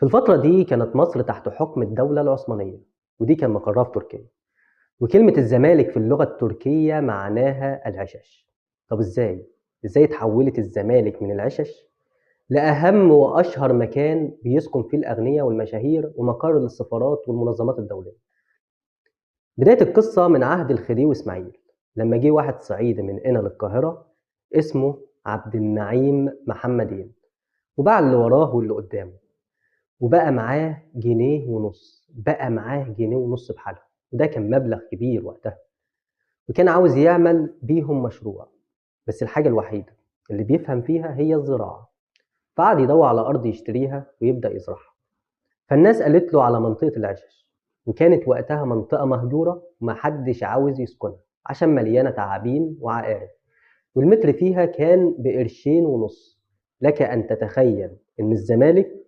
في الفترة دي كانت مصر تحت حكم الدولة العثمانية، ودي كان مقرها في تركيا. وكلمة الزمالك في اللغة التركية معناها العشش. طب ازاي اتحولت الزمالك من العشش لأهم وأشهر مكان بيسكن فيه الأغنياء والمشاهير ومقر للسفارات والمنظمات الدولية؟ بداية القصة من عهد الخديوي إسماعيل، لما جه واحد صعيدي من قنا للقاهرة اسمه عبد النعيم محمدين، وباع اللي وراه واللي قدامه، وبقى معاه جنيه ونص، بقى معاه جنيه ونص بحالهم، وده كان مبلغ كبير وقتها. وكان عاوز يعمل بيهم مشروع، بس الحاجة الوحيدة اللي بيفهم فيها هي الزراعة. فقعد يدور على أرض يشتريها ويبدأ يزرعها. فالناس قالت له على منطقة العشش، وكانت وقتها منطقة مهجورة ومحدش عاوز يسكنها عشان مليانة تعابين وعقارب، والمتر فيها كان بقرشين ونص. لك أن تتخيل إن الزمالك